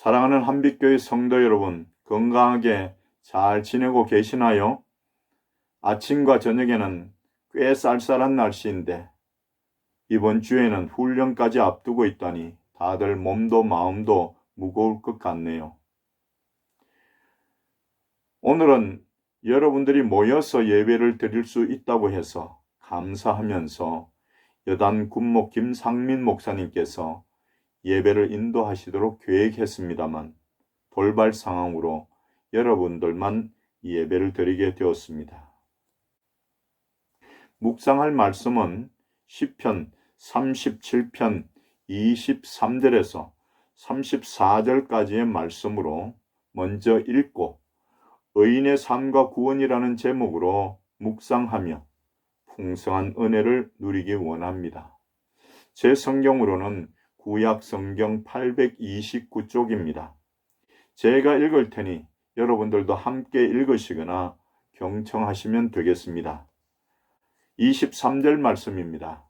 사랑하는 한빛교회 성도 여러분, 건강하게 잘 지내고 계시나요? 아침과 저녁에는 꽤 쌀쌀한 날씨인데 이번 주에는 훈련까지 앞두고 있다니 다들 몸도 마음도 무거울 것 같네요. 오늘은 여러분들이 모여서 예배를 드릴 수 있다고 해서 감사하면서 여단 군목 김상민 목사님께서 예배를 인도하시도록 계획했습니다만 돌발 상황으로 여러분들만 예배를 드리게 되었습니다. 묵상할 말씀은 시편 37편 23절에서 34절까지의 말씀으로 먼저 읽고 의인의 삶과 구원이라는 제목으로 묵상하며 풍성한 은혜를 누리기 원합니다. 제 성경으로는 구약 성경 829쪽입니다. 제가 읽을 테니 여러분들도 함께 읽으시거나 경청하시면 되겠습니다. 23절 말씀입니다.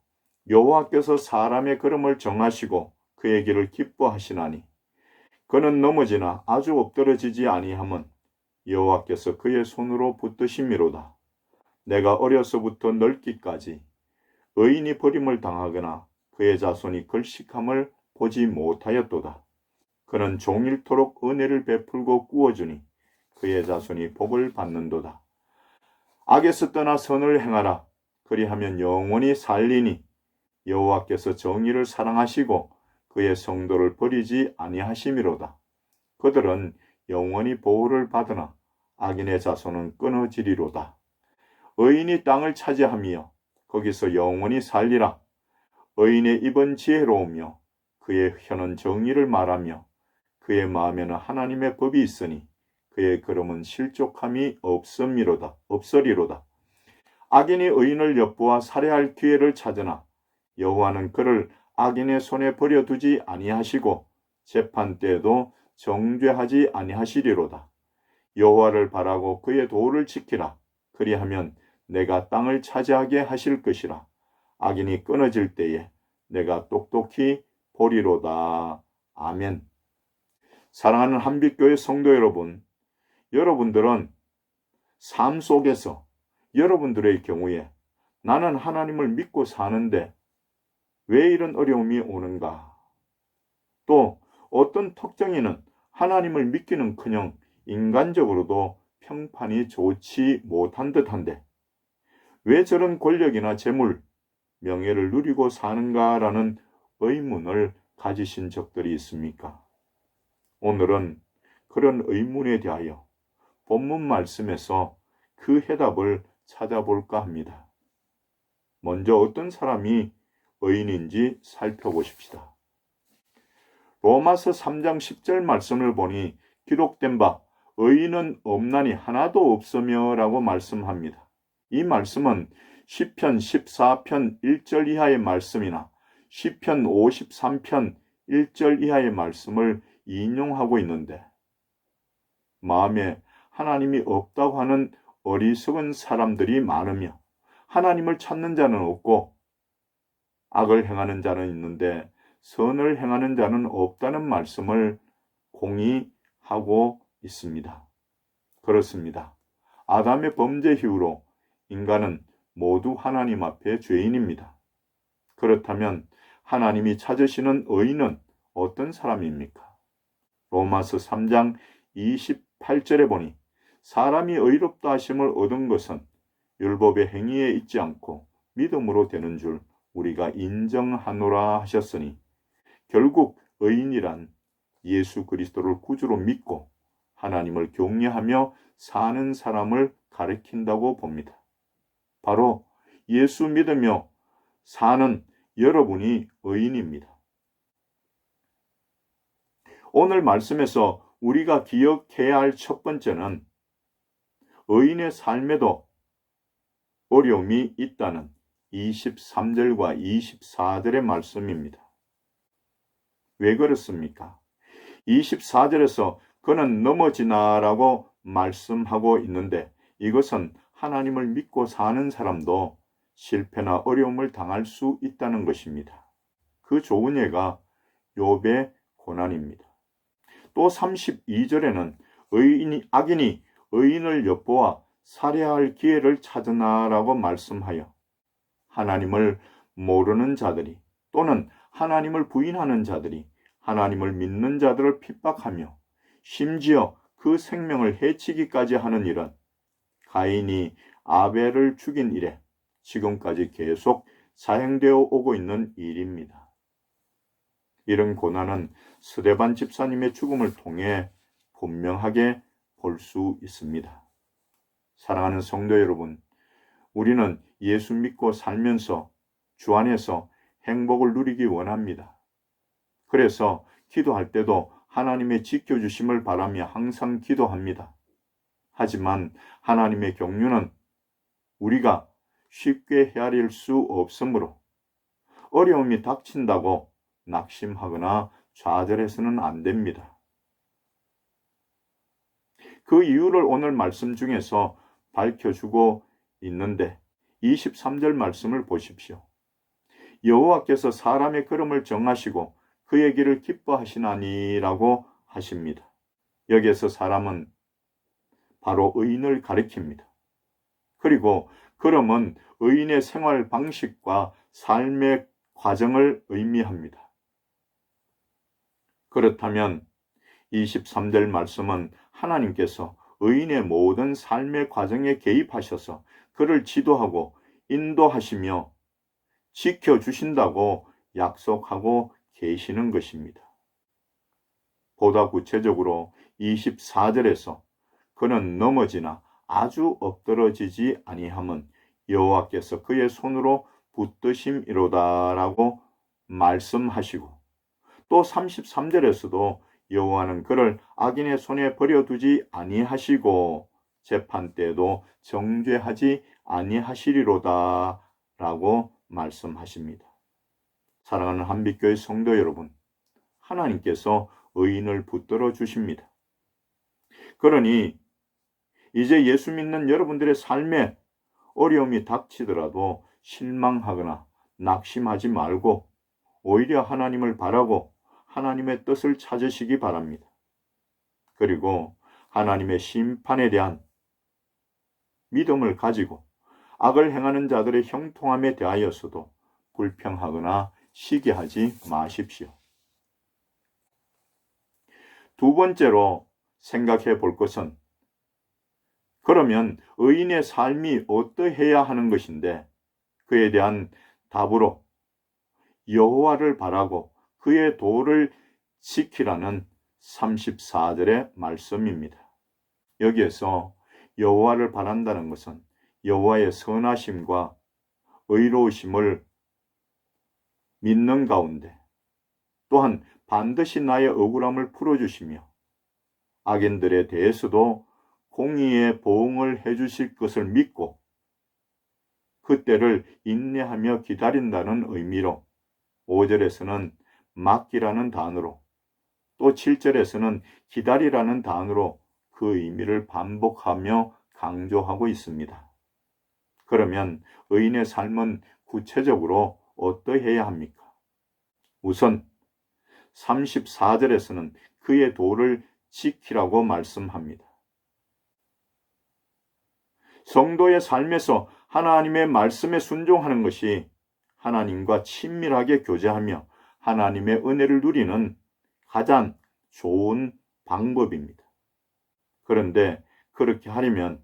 여호와께서 사람의 걸음을 정하시고 그의 길을 기뻐하시나니 그는 넘어지나 아주 엎드러지지 아니함은 여호와께서 그의 손으로 붙드심이로다. 내가 어려서부터 늙기까지 의인이 버림을 당하거나 그의 자손이 걸식함을 보지 못하였도다. 그는 종일토록 은혜를 베풀고 꾸어주니 그의 자손이 복을 받는도다. 악에서 떠나 선을 행하라. 그리하면 영원히 살리니 여호와께서 정의를 사랑하시고 그의 성도를 버리지 아니하심이로다. 그들은 영원히 보호를 받으나 악인의 자손은 끊어지리로다. 의인이 땅을 차지하며 거기서 영원히 살리라. 의인의 입은 지혜로우며 그의 혀는 정의를 말하며 그의 마음에는 하나님의 법이 있으니 그의 걸음은 실족함이 없으리로다. 악인이 의인을 엿보아 살해할 기회를 찾으나 여호와는 그를 악인의 손에 버려두지 아니하시고 재판 때에도 정죄하지 아니하시리로다. 여호와를 바라고 그의 도를 지키라. 그리하면 내가 땅을 차지하게 하실 것이라. 악인이 끊어질 때에 내가 똑똑히 보리로다. 아멘. 사랑하는 한빛교회 성도 여러분, 여러분들은 삶 속에서 여러분들의 경우에 나는 하나님을 믿고 사는데 왜 이런 어려움이 오는가? 또 어떤 특정인은 하나님을 믿기는커녕 인간적으로도 평판이 좋지 못한 듯한데 왜 저런 권력이나 재물, 명예를 누리고 사는가라는 의문을 가지신 적들이 있습니까? 오늘은 그런 의문에 대하여 본문 말씀에서 그 해답을 찾아볼까 합니다. 먼저 어떤 사람이 의인인지 살펴보십시다. 로마서 3장 10절 말씀을 보니 기록된 바 의인은 없나니 하나도 없으며 라고 말씀합니다. 이 말씀은 시편 14편 1절 이하의 말씀이나 시편 53편 1절 이하의 말씀을 인용하고 있는데 마음에 하나님이 없다고 하는 어리석은 사람들이 많으며 하나님을 찾는 자는 없고 악을 행하는 자는 있는데 선을 행하는 자는 없다는 말씀을 공의하고 있습니다. 그렇습니다. 아담의 범죄 이후로 인간은 모두 하나님 앞에 죄인입니다. 그렇다면 하나님이 찾으시는 의인은 어떤 사람입니까? 로마서 3장 28절에 보니 사람이 의롭다 하심을 얻은 것은 율법의 행위에 있지 않고 믿음으로 되는 줄 우리가 인정하노라 하셨으니 결국 의인이란 예수 그리스도를 구주로 믿고 하나님을 경외하며 사는 사람을 가리킨다고 봅니다. 바로 예수 믿으며 사는 여러분이 의인입니다. 오늘 말씀에서 우리가 기억해야 할 첫 번째는 의인의 삶에도 어려움이 있다는 23절과 24절의 말씀입니다. 왜 그렇습니까? 24절에서 그는 넘어지나라고 말씀하고 있는데 이것은 하나님을 믿고 사는 사람도 실패나 어려움을 당할 수 있다는 것입니다. 그 좋은 예가 욥의 고난입니다. 또 32절에는 악인이 의인을 엿보아 살해할 기회를 찾으나라고 말씀하여 하나님을 모르는 자들이 또는 하나님을 부인하는 자들이 하나님을 믿는 자들을 핍박하며 심지어 그 생명을 해치기까지 하는 일은 가인이 아벨을 죽인 이래 지금까지 계속 사행되어 오고 있는 일입니다. 이런 고난은 스데반 집사님의 죽음을 통해 분명하게 볼 수 있습니다. 사랑하는 성도 여러분, 우리는 예수 믿고 살면서 주 안에서 행복을 누리기 원합니다. 그래서 기도할 때도 하나님의 지켜주심을 바라며 항상 기도합니다. 하지만 하나님의 경륜은 우리가 쉽게 헤아릴 수 없으므로 어려움이 닥친다고 낙심하거나 좌절해서는 안 됩니다. 그 이유를 오늘 말씀 중에서 밝혀주고 있는데 23절 말씀을 보십시오. 여호와께서 사람의 걸음을 정하시고 그의 길을 기뻐하시나니라고 하십니다. 여기에서 사람은 바로 의인을 가리킵니다. 그리고 걸음은 의인의 생활 방식과 삶의 과정을 의미합니다. 그렇다면 23절 말씀은 하나님께서 의인의 모든 삶의 과정에 개입하셔서 그를 지도하고 인도하시며 지켜주신다고 약속하고 계시는 것입니다. 보다 구체적으로 24절에서 그는 넘어지나 아주 엎드러지지 아니함은 여호와께서 그의 손으로 붙드심이로다라고 말씀하시고 또 33절에서도 여호와는 그를 악인의 손에 버려두지 아니하시고 재판 때에도 정죄하지 아니하시리로다 라고 말씀하십니다. 사랑하는 한빛교회 성도 여러분, 하나님께서 의인을 붙들어 주십니다. 그러니 이제 예수 믿는 여러분들의 삶에 어려움이 닥치더라도 실망하거나 낙심하지 말고 오히려 하나님을 바라고 하나님의 뜻을 찾으시기 바랍니다. 그리고 하나님의 심판에 대한 믿음을 가지고 악을 행하는 자들의 형통함에 대하여서도 불평하거나 시기하지 마십시오. 두 번째로 생각해 볼 것은 그러면 의인의 삶이 어떠해야 하는 것인데 그에 대한 답으로 여호와를 바라고 그의 도를 지키라는 34절의 말씀입니다. 여기에서 여호와를 바란다는 것은 여호와의 선하심과 의로우심을 믿는 가운데 또한 반드시 나의 억울함을 풀어주시며 악인들에 대해서도 공의의 보응을 해주실 것을 믿고 그때를 인내하며 기다린다는 의미로 5절에서는 맡기라는 단어로 또 7절에서는 기다리라는 단어로 그 의미를 반복하며 강조하고 있습니다. 그러면 의인의 삶은 구체적으로 어떠해야 합니까? 우선 34절에서는 그의 도를 지키라고 말씀합니다. 성도의 삶에서 하나님의 말씀에 순종하는 것이 하나님과 친밀하게 교제하며 하나님의 은혜를 누리는 가장 좋은 방법입니다. 그런데 그렇게 하려면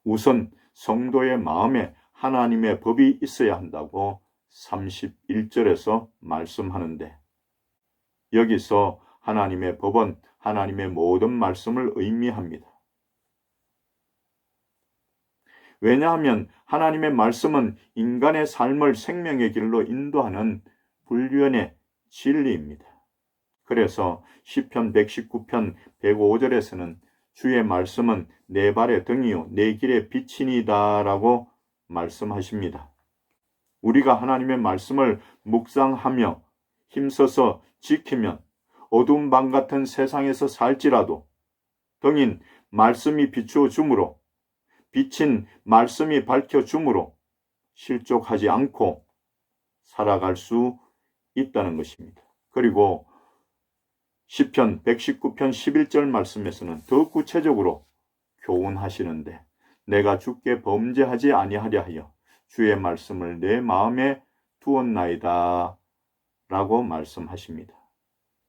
우선 성도의 마음에 하나님의 법이 있어야 한다고 31절에서 말씀하는데 여기서 하나님의 법은 하나님의 모든 말씀을 의미합니다. 왜냐하면 하나님의 말씀은 인간의 삶을 생명의 길로 인도하는 불변의 진리입니다. 그래서 시편 119편 105절에서는 주의 말씀은 내 발의 등이요 내 길의 빛이니이다 라고 말씀하십니다. 우리가 하나님의 말씀을 묵상하며 힘써서 지키면 어두운 밤 같은 세상에서 살지라도 등인 말씀이 비추어 주므로 빛인 말씀이 밝혀 주므로 실족하지 않고 살아갈 수 있다는 것입니다. 그리고 시편 119편 11절 말씀에서는 더 구체적으로 교훈하시는데 내가 주께 범죄하지 아니하려 하여 주의 말씀을 내 마음에 두었나이다 라고 말씀하십니다.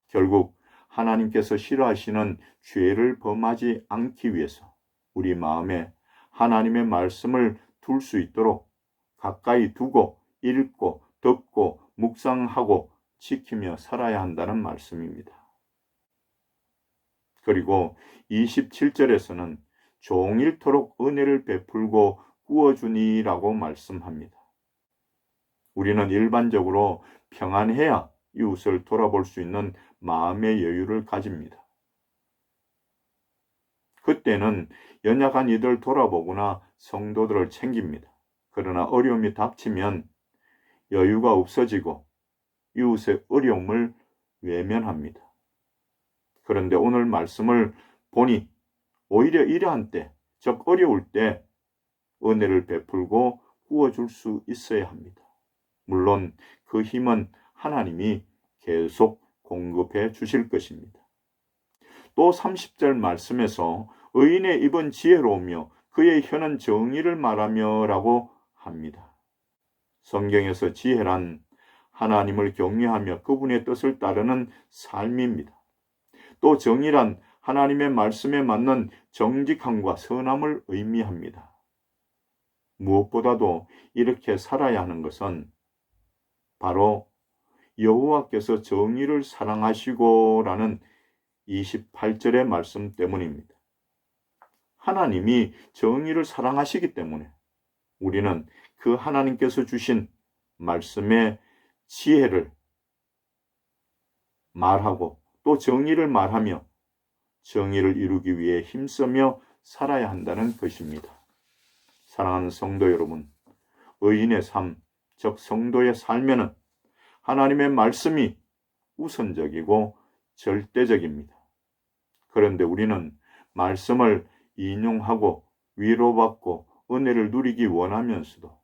결국 하나님께서 싫어하시는 죄를 범하지 않기 위해서 우리 마음에 하나님의 말씀을 둘 수 있도록 가까이 두고 읽고 듣고 묵상하고 지키며 살아야 한다는 말씀입니다. 그리고 27절에서는 종일토록 은혜를 베풀고 구워주니라고 말씀합니다. 우리는 일반적으로 평안해야 이웃을 돌아볼 수 있는 마음의 여유를 가집니다. 그때는 연약한 이들 돌아보거나 성도들을 챙깁니다. 그러나 어려움이 닥치면 여유가 없어지고 이웃의 어려움을 외면합니다. 그런데 오늘 말씀을 보니 오히려 이러한 때, 즉 어려울 때 은혜를 베풀고 구워줄 수 있어야 합니다. 물론 그 힘은 하나님이 계속 공급해 주실 것입니다. 또 30절 말씀에서 의인의 입은 지혜로우며 그의 혀는 정의를 말하며 라고 합니다. 성경에서 지혜란 하나님을 경외하며 그분의 뜻을 따르는 삶입니다. 또 정의란 하나님의 말씀에 맞는 정직함과 선함을 의미합니다. 무엇보다도 이렇게 살아야 하는 것은 바로 여호와께서 정의를 사랑하시고라는 28절의 말씀 때문입니다. 하나님이 정의를 사랑하시기 때문에 우리는 그 하나님께서 주신 말씀의 지혜를 말하고 또 정의를 말하며 정의를 이루기 위해 힘쓰며 살아야 한다는 것입니다. 사랑하는 성도 여러분, 의인의 삶, 즉 성도의 삶에는 하나님의 말씀이 우선적이고 절대적입니다. 그런데 우리는 말씀을 인용하고 위로받고 은혜를 누리기 원하면서도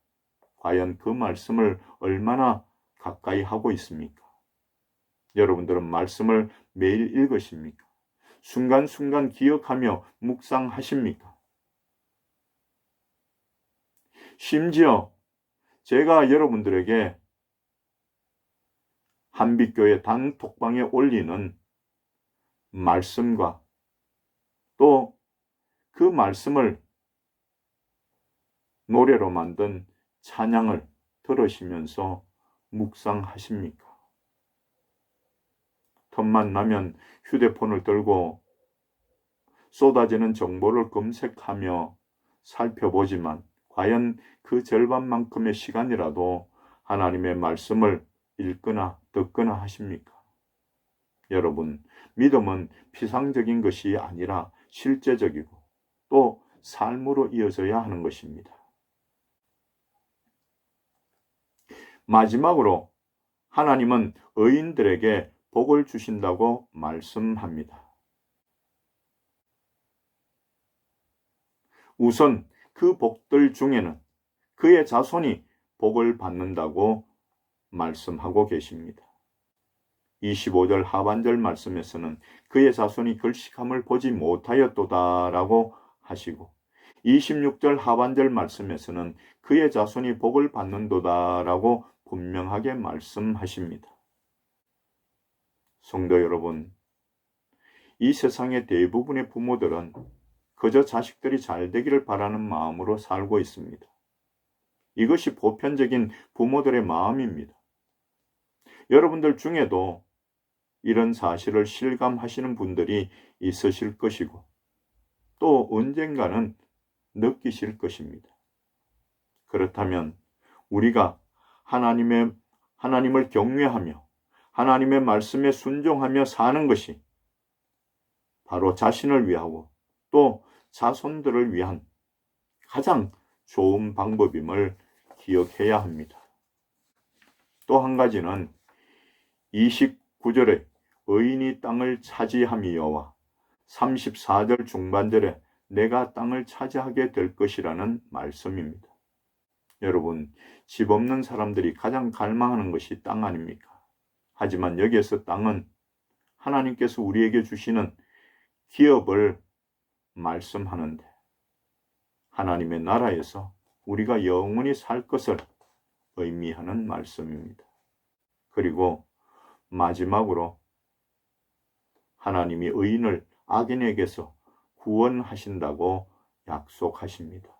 과연 그 말씀을 얼마나 가까이 하고 있습니까? 여러분들은 말씀을 매일 읽으십니까? 순간순간 기억하며 묵상하십니까? 심지어 제가 여러분들에게 한빛교회 단톡방에 올리는 말씀과 또 그 말씀을 노래로 만든 찬양을 들으시면서 묵상하십니까? 틈만 나면 휴대폰을 들고 쏟아지는 정보를 검색하며 살펴보지만 과연 그 절반만큼의 시간이라도 하나님의 말씀을 읽거나 듣거나 하십니까? 여러분, 믿음은 피상적인 것이 아니라 실제적이고 또 삶으로 이어져야 하는 것입니다. 마지막으로 하나님은 의인들에게 복을 주신다고 말씀합니다. 우선 그 복들 중에는 그의 자손이 복을 받는다고 말씀하고 계십니다. 25절 하반절 말씀에서는 그의 자손이 결식함을 보지 못하였도다 라고 하시고 26절 하반절 말씀에서는 그의 자손이 복을 받는도다 라고 분명하게 말씀하십니다. 성도 여러분, 이 세상의 대부분의 부모들은 그저 자식들이 잘 되기를 바라는 마음으로 살고 있습니다. 이것이 보편적인 부모들의 마음입니다. 여러분들 중에도 이런 사실을 실감하시는 분들이 있으실 것이고 또 언젠가는 느끼실 것입니다. 그렇다면 우리가 하나님을 경외하며 하나님의 말씀에 순종하며 사는 것이 바로 자신을 위하고 또 자손들을 위한 가장 좋은 방법임을 기억해야 합니다. 또 한 가지는 29절에 의인이 땅을 차지함이여와 34절 중반절에 내가 땅을 차지하게 될 것이라는 말씀입니다. 여러분, 집 없는 사람들이 가장 갈망하는 것이 땅 아닙니까? 하지만 여기에서 땅은 하나님께서 우리에게 주시는 기업을 말씀하는데, 하나님의 나라에서 우리가 영원히 살 것을 의미하는 말씀입니다. 그리고 마지막으로 하나님이 의인을 악인에게서 구원하신다고 약속하십니다.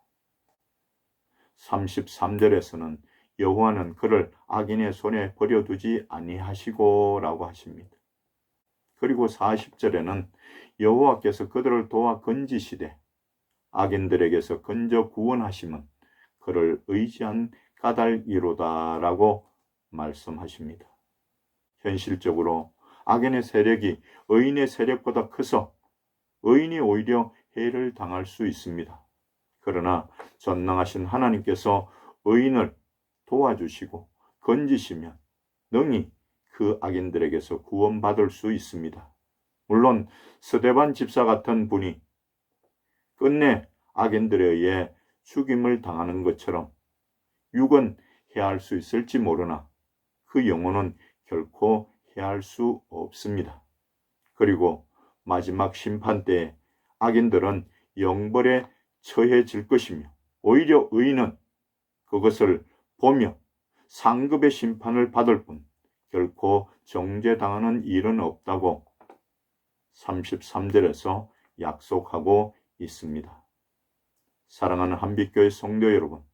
33절에서는 여호와는 그를 악인의 손에 버려두지 아니하시고 라고 하십니다. 그리고 40절에는 여호와께서 그들을 도와 건지시되 악인들에게서 건져 구원하심은 그를 의지한 까닭이로다 라고 말씀하십니다. 현실적으로 악인의 세력이 의인의 세력보다 커서 의인이 오히려 해를 당할 수 있습니다. 그러나 전능하신 하나님께서 의인을 도와주시고 건지시면 능히 그 악인들에게서 구원받을 수 있습니다. 물론 스데반 집사 같은 분이 끝내 악인들에 의해 죽임을 당하는 것처럼 육은 해할 수 있을지 모르나 그 영혼은 결코 해할 수 없습니다. 그리고 마지막 심판 때에 악인들은 영벌에 처해질 것이며 오히려 의인은 그것을 보며 상급의 심판을 받을 뿐 결코 정죄당하는 일은 없다고 33절에서 약속하고 있습니다. 사랑하는 한빛교회 성도 여러분,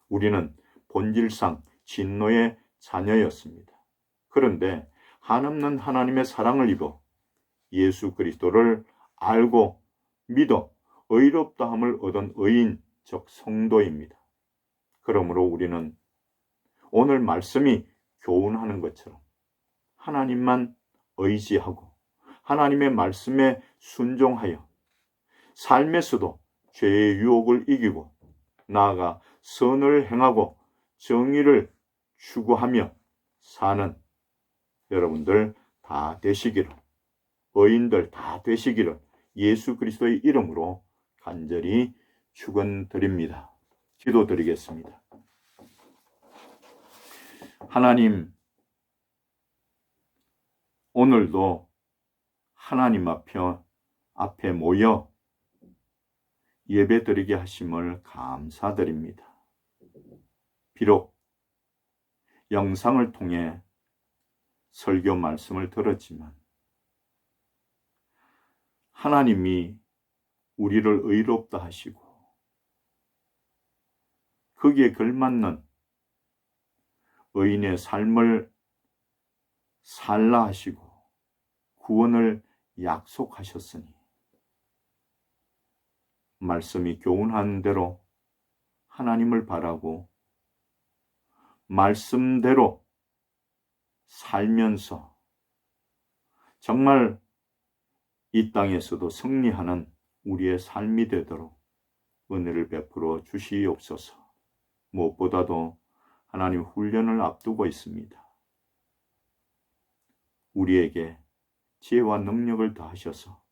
우리는 본질상 진노의 자녀였습니다. 그런데 한없는 하나님의 사랑을 입어 예수 그리스도를 알고 믿어 의롭다함을 얻은 의인, 즉 성도입니다. 그러므로 우리는 오늘 말씀이 교훈하는 것처럼 하나님만 의지하고 하나님의 말씀에 순종하여 삶에서도 죄의 유혹을 이기고 나아가 선을 행하고 정의를 추구하며 사는 여러분들 다 되시기를, 의인들 다 되시기를 예수 그리스도의 이름으로 간절히 축원드립니다. 기도드리겠습니다. 하나님, 오늘도 하나님 앞에 모여 예배드리게 하심을 감사드립니다. 비록 영상을 통해 설교 말씀을 들었지만 하나님이 우리를 의롭다 하시고 거기에 걸맞는 의인의 삶을 살라 하시고 구원을 약속하셨으니 말씀이 교훈한 대로 하나님을 바라고 말씀대로 살면서 정말 이 땅에서도 승리하는 우리의 삶이 되도록 은혜를 베풀어 주시옵소서. 무엇보다도 하나님 훈련을 앞두고 있습니다. 우리에게 지혜와 능력을 더하셔서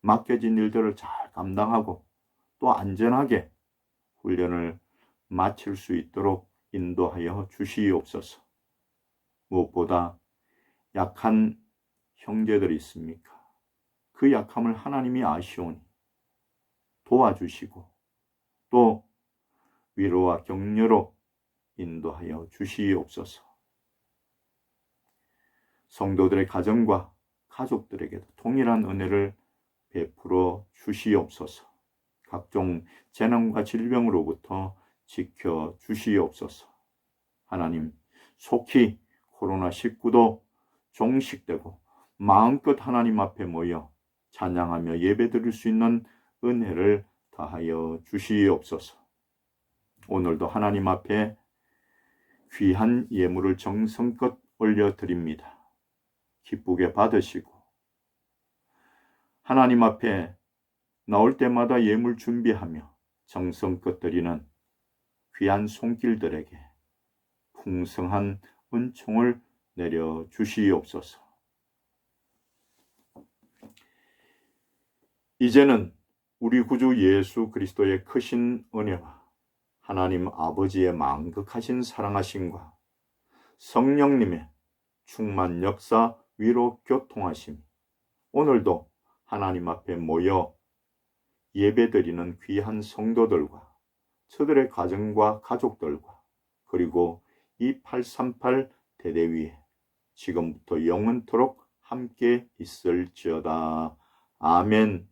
맡겨진 일들을 잘 감당하고 또 안전하게 훈련을 마칠 수 있도록 인도하여 주시옵소서. 무엇보다 약한 형제들이 있습니까? 그 약함을 하나님이 아시오니 도와주시고 또 위로와 격려로 인도하여 주시옵소서. 성도들의 가정과 가족들에게도 동일한 은혜를 베풀어 주시옵소서. 각종 재난과 질병으로부터 지켜 주시옵소서. 하나님, 속히 코로나19도 종식되고 마음껏 하나님 앞에 모여 찬양하며 예배드릴 수 있는 은혜를 더하여 주시옵소서. 오늘도 하나님 앞에 귀한 예물을 정성껏 올려드립니다. 기쁘게 받으시고 하나님 앞에 나올 때마다 예물 준비하며 정성껏 드리는 귀한 손길들에게 풍성한 은총을 내려 주시옵소서. 이제는 우리 구주 예수 그리스도의 크신 은혜와 하나님 아버지의 만극하신 사랑하심과 성령님의 충만 역사, 위로 교통하심. 오늘도 하나님 앞에 모여 예배드리는 귀한 성도들과 저들의 가정과 가족들과 그리고 이 838 대대 위에 지금부터 영원토록 함께 있을지어다. 아멘.